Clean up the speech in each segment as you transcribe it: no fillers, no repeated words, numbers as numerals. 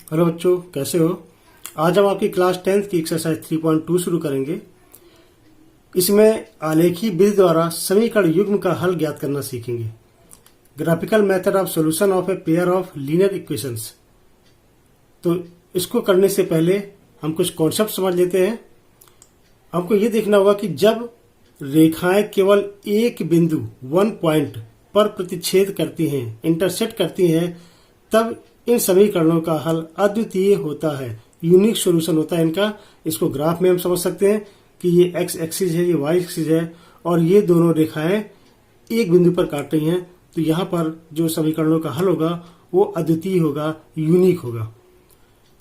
Hello बच्चों, कैसे हो। आज हम आपकी क्लास 10th की एक्सरसाइज 3.2 शुरू करेंगे। इसमें आलेखी विधि द्वारा समीकरण युग्म का हल ज्ञात करना सीखेंगे। Graphical method of solution of a pair of linear equations. तो इसको करने से पहले हम कुछ कॉन्सेप्ट समझ लेते हैं। हमको ये देखना होगा कि जब रेखाएं केवल एक बिंदु 1 पॉइंट पर प्रतिच्छेद करती हैं, इंटरसेक्ट करती हैं, तब इन समीकरणों का हल अद्वितीय होता है, यूनिक सॉल्यूशन होता है इनका। इसको ग्राफ में हम समझ सकते हैं कि ये एक्स एक्सिस है, ये वाई एक्सिस है और ये दोनों रेखाएं एक बिंदु पर काट रही हैं। तो यहाँ पर जो समीकरणों का हल होगा वो अद्वितीय होगा, यूनिक होगा।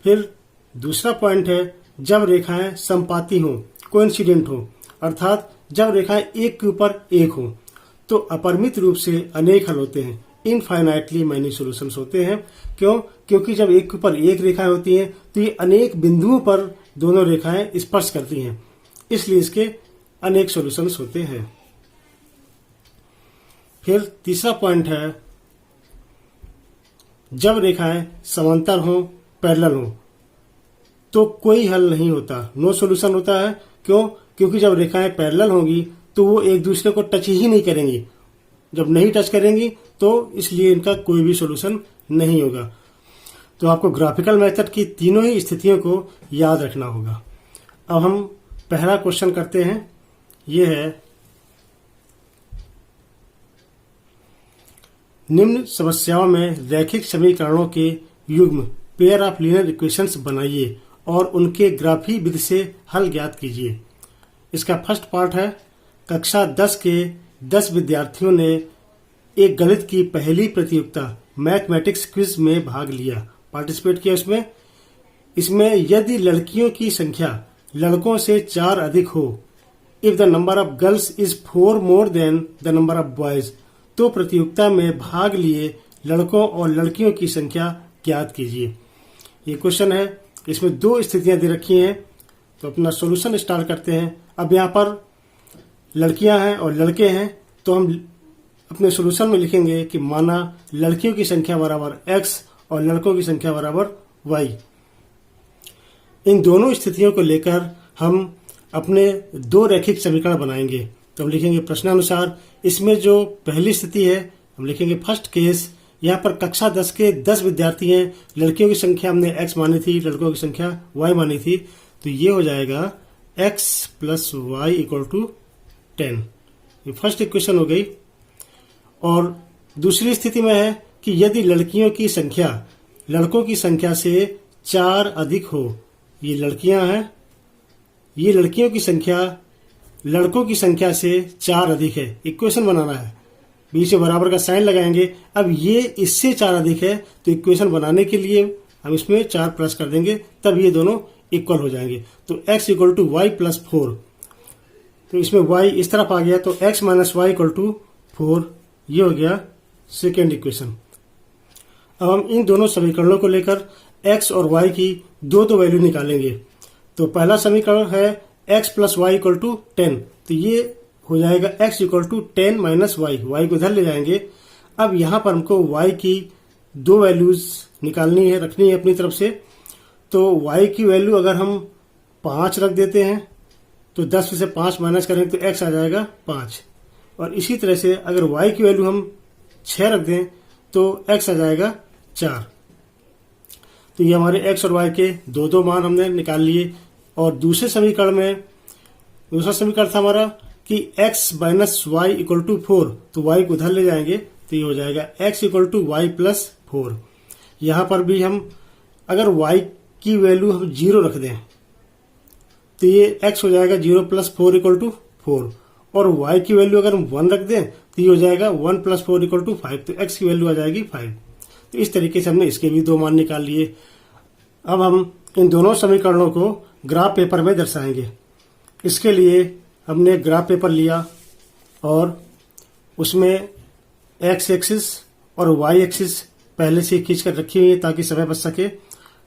फिर दूसरा पॉइंट है जब रेखाएं समपाती हों, कोइंसिडेंट हो, अर्थात जब रेखाएं एक के ऊपर एक हो तो अपरिमित रूप से अनेक हल होते हैं, इनफाइनाइटली मैनी सॉल्यूशंस होते हैं। क्यों? क्योंकि जब एक के ऊपर एक रेखाएं होती हैं तो ये अनेक बिंदुओं पर दोनों रेखाएं स्पर्श करती हैं, इसलिए इसके अनेक सॉल्यूशंस होते हैं। फिर तीसरा पॉइंट है जब रेखाएं समांतर हो, पैरेलल हो, तो कोई हल नहीं होता, नो सॉल्यूशन होता है। क्यों? क्योंकि जब रेखाएं पैरेलल होंगी तो वो एक दूसरे को टच ही नहीं करेंगी। जब नहीं टच करेंगी तो इसलिए इनका कोई भी सॉल्यूशन नहीं होगा। तो आपको ग्राफिकल मेथड की तीनों ही स्थितियों को याद रखना होगा। अब हम पहला क्वेश्चन करते हैं। ये है, निम्न समस्याओं में रैखिक समीकरणों के युग्म पेयर ऑफ लीनियर इक्वेशंस बनाइए और उनके ग्राफी विधि से हल ज्ञात कीजिए। इसका फर्स्ट पार्ट है, कक्षा 10 के 10 विद्यार्थियों ने एक गणित की पहली प्रतियोगिता मैथमेटिक्स क्विज में भाग लिया, पार्टिसिपेट किया इसमें यदि लड़कियों की संख्या लड़कों से 4 अधिक हो, if the number of girls is 4 more than the number of boys, तो प्रतियोगिता में भाग लिए लड़कों और लड़कियों की संख्या ज्ञात कीजिए। ये क्वेश्चन है, इसमें 2 स्थितियां दे रखी हैं। तो अपना सॉल्यूशन स्टार्ट करते हैं। अब यहाँ पर लड़कियां हैं और लड़के हैं, तो हम अपने सॉल्यूशन में लिखेंगे कि माना लड़कियों की संख्या बराबर x और लड़कों की संख्या बराबर y। इन दोनों स्थितियों को लेकर हम अपने 2 रैखिक समीकरण बनाएंगे। तो हम लिखेंगे प्रश्नानुसार। इसमें जो पहली स्थिति है हम लिखेंगे फर्स्ट केस। यहाँ पर कक्षा 10 के 10 विद्यार्थी हैं, लड़कियों की संख्या हमने x मानी थी, लड़कों की संख्या y मानी थी। तो ये हो जाएगा x plus Y equal to 10। ये फर्स्ट इक्वेशन हो गई। और दूसरी स्थिति में है कि यदि लड़कियों की संख्या लड़कों की संख्या से 4 अधिक हो, ये लड़कियां हैं, ये लड़कियों की संख्या लड़कों की संख्या से 4 अधिक है। इक्वेशन बनाना है, बीच में बराबर का साइन लगाएंगे। अब ये इससे 4 अधिक है तो इक्वेशन बनाने के लिए हम इसमें 4 प्लस कर देंगे, तब ये दोनों इक्वल हो जाएंगे। तो x equal to Y plus 4। तो इसमें y इस तरफ आ गया तो x minus Y equal to 4। ये हो गया सेकेंड इक्वेशन। अब हम इन दोनों समीकरणों को लेकर x और y की दो वैल्यू निकालेंगे। तो पहला समीकरण है x plus Y equal to 10। तो ये हो जाएगा x equal to 10 minus Y, Y को इधर ले जाएंगे। अब यहाँ पर हमको y की 2 वैल्यूज निकालनी है, रखनी है अपनी तरफ से। तो y की वैल्यू अगर हम 5 रख देते हैं तो 10 में से 5 माइनस करेंगे तो x आ जाएगा 5। और इसी तरह से अगर y की वैल्यू हम 6 रख दें तो x आ जाएगा 4। तो ये हमारे x और y के 2 मान हमने निकाल लिए। और दूसरे समीकरण में दूसरा समीकरण था हमारा कि x minus Y equal to 4। तो y को उधर ले जाएंगे तो ये हो जाएगा x equal to Y plus 4। यहाँ पर भी हम अगर y की वैल्यू हम 0 रख दें तो ये x हो जाएगा 0 प्लस 4 इक्वल टू 4। और y की वैल्यू अगर हम 1 रख दें तो ये हो जाएगा 1 प्लस 4 इक्वल टू 5। तो x की वैल्यू आ जाएगी 5। तो इस तरीके से हमने इसके भी 2 मान निकाल लिए। अब हम इन दोनों समीकरणों को ग्राफ पेपर में दर्शाएंगे। इसके लिए हमने ग्राफ पेपर लिया और उसमें x एक्सिस और y एक्सिस पहले से खींच कर रखी हुई है ताकि समय बच सके।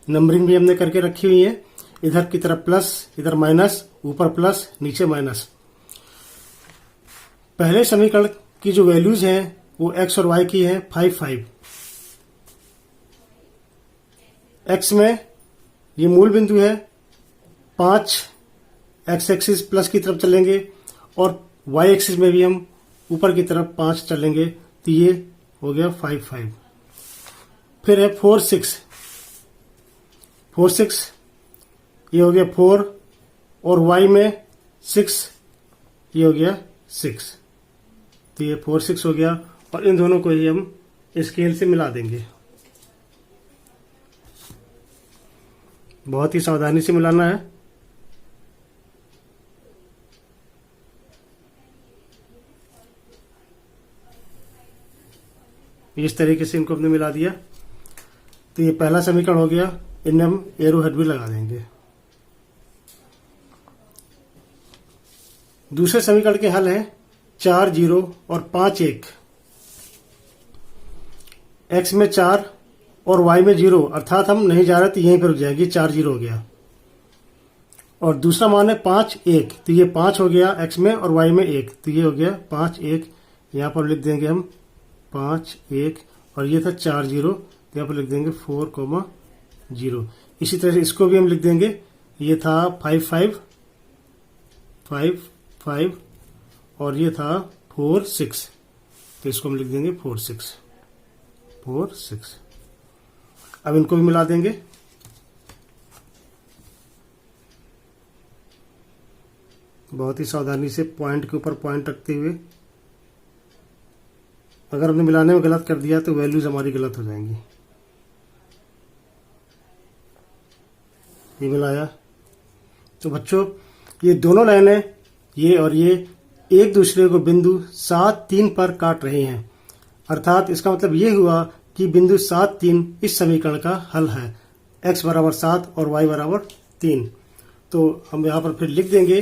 नंबरिंग भी हमने करके रखी हुई है, इधर की तरफ प्लस, इधर माइनस, ऊपर प्लस, नीचे माइनस। पहले समीकरण की जो वैल्यूज हैं वो x और y की है 5 5। एक्स में ये मूल बिंदु है, 5 एक्स एक्सिस प्लस की तरफ चलेंगे और वाई एक्सिस में भी हम ऊपर की तरफ 5 चलेंगे, तो ये हो गया 5 5। फिर है 4 6, 4 6 ये हो गया 4 और वाई में 6 ये हो गया 6, तो ये 4 6 हो गया और इन दोनों को ही हम स्केल से मिला देंगे। बहुत ही सावधानी से मिलाना है। इस तरीके से इनको हमने मिला दिया, तो ये पहला समीकरण हो गया। इनमें हम एरो हेड भी लगा देंगे। दूसरे समीकरण के हल हैं 4 0 और 5 1। एक्स में 4 और वाई में 0, अर्थात हम नहीं जा रहे तो यहीं पर रुक जाएगी, 4 0 हो गया। और दूसरा मान है 5 1, तो ये 5 हो गया एक्स में और वाई में 1, तो ये हो गया 5 1। यहाँ पर लिख देंगे हम 5 1 और ये था 4 0, तो यहाँ पर लिख देंगे 4 0। इसी तरह से इसको भी हम लिख देंगे, ये था 5 5 5 5 और ये था 4 6, तो इसको हम लिख देंगे 4 6 4 6। अब इनको भी मिला देंगे। बहुत ही सावधानी से पॉइंट के ऊपर पॉइंट रखते हुए। अगर हमने मिलाने में गलत कर दिया तो वैल्यूज हमारी गलत हो जाएंगी। ये मिलाया तो बच्चों ये दोनों लाइनें, ये और ये एक दूसरे को बिंदु 7 3 पर काट रही हैं, अर्थात इसका मतलब ये हुआ कि बिंदु 7 3 इस समीकरण का हल है। x बराबर 7 और y बराबर 3। तो हम यहाँ पर फिर लिख देंगे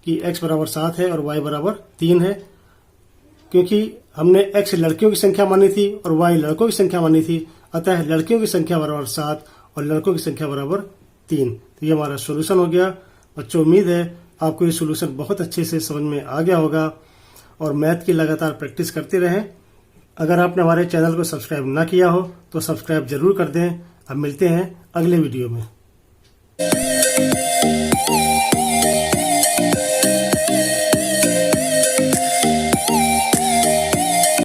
कि x बराबर 7 है और y बराबर 3 है, क्योंकि हमने x लड़कियों की संख्या मानी थी और y लड़कों की संख्या मानी थी, अतः लड़कियों की संख्या बराबर 7 और लड़कों की संख्या बराबर 3। तो ये हमारा सोल्यूशन हो गया। बच्चों उम्मीद है आपको ये सोल्यूशन बहुत अच्छे से समझ में आ गया होगा और मैथ की लगातार प्रैक्टिस करते रहें। अगर आपने हमारे चैनल को सब्सक्राइब ना किया हो तो सब्सक्राइब जरूर कर दें। अब मिलते हैं अगले वीडियो में।